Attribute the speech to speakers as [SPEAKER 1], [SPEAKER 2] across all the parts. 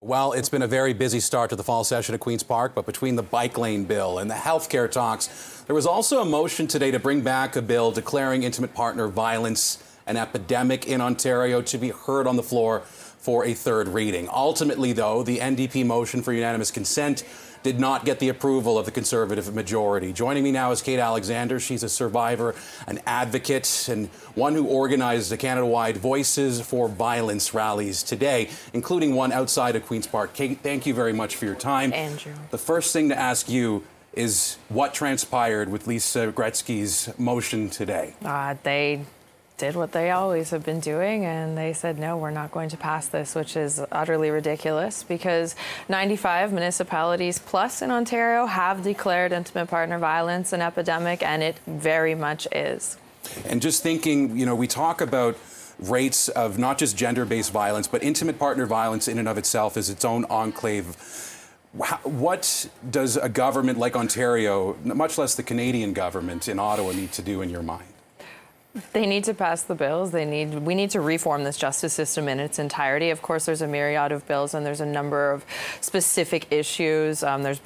[SPEAKER 1] Well, it's been a very busy start to the fall session at Queen's Park, but between the bike lane bill and the healthcare talks, there was also a motion today to bring back a bill declaring intimate partner violence an epidemic in Ontario to be heard on the floor for a third reading. Ultimately, though, the NDP motion for unanimous consent did not get the approval of the Conservative majority. Joining me now is Cait Alexander. She's a survivor, an advocate, and one who organized the Canada-wide Voices for Violence rallies today, including one outside of Queen's Park. Cait, thank you very much for your time.
[SPEAKER 2] Andrew.
[SPEAKER 1] The first thing to ask you is what transpired with Lisa Gretzky's motion today?
[SPEAKER 2] They did what they always have been doing, and they said, no, we're not going to pass this, which is utterly ridiculous because 95 municipalities plus in Ontario have declared intimate partner violence an epidemic, and it very much is.
[SPEAKER 1] And just thinking, you know, we talk about rates of not just gender-based violence, but intimate partner violence in and of itself is its own enclave. What does a government like Ontario, much less the Canadian government in Ottawa, need to do in your mind?
[SPEAKER 2] They need to pass the bills. We need to reform this justice system in its entirety. Of course, there's a myriad of bills, and there's a number of specific issues. There's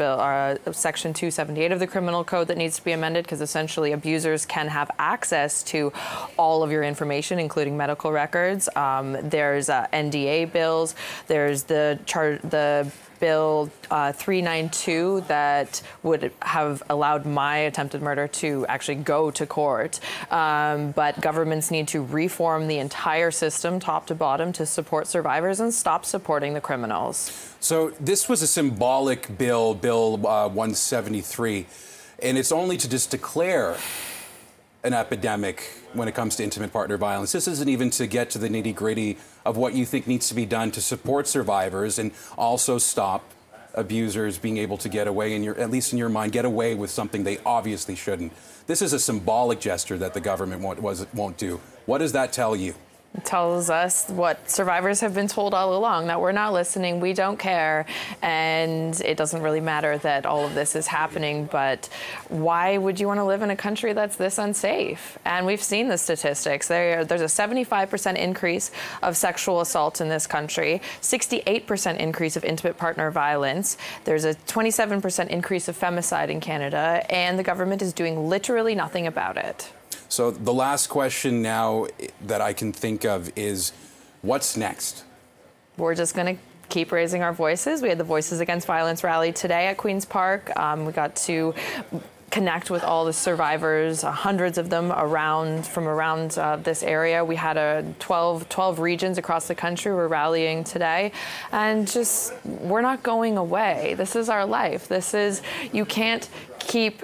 [SPEAKER 2] Section 278 of the Criminal Code that needs to be amended because essentially abusers can have access to all of your information, including medical records. There's NDA bills. There's the Bill 392 that would have allowed my attempted murder to actually go to court. But governments need to reform the entire system, top to bottom, to support survivors and stop supporting the criminals.
[SPEAKER 1] So this was a symbolic bill, Bill 173, and it's only to just declare an epidemic when it comes to intimate partner violence. This isn't even to get to the nitty-gritty of what you think needs to be done to support survivors and also stop abusers being able to get away, at least in your mind, get away with something they obviously shouldn't. This is a symbolic gesture that the government won't do. What does that tell you?
[SPEAKER 2] It tells us what survivors have been told all along, that we're not listening, we don't care, and it doesn't really matter that all of this is happening, but why would you want to live in a country that's this unsafe? And we've seen the statistics. There's a 75% increase of sexual assault in this country, 68% increase of intimate partner violence, there's a 27% increase of femicide in Canada, and the government is doing literally nothing about it.
[SPEAKER 1] So the last question now that I can think of is, what's next?
[SPEAKER 2] We're just going to keep raising our voices. We had the Voices Against Violence rally today at Queen's Park. We got to connect with all the survivors, hundreds of them from around this area. We had 12 regions across the country were rallying today, and we're not going away. This is our life. You can't keep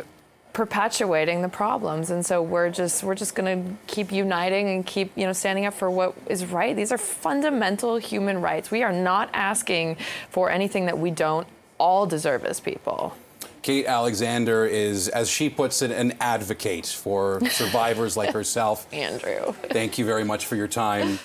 [SPEAKER 2] perpetuating the problems, and so we're just going to keep uniting and keep standing up for what is right. These are fundamental human rights. We are not asking for anything that we don't all deserve as people.
[SPEAKER 1] Cait Alexander is, as she puts it, an advocate for survivors like herself.
[SPEAKER 2] Andrew.
[SPEAKER 1] Thank you very much for your time.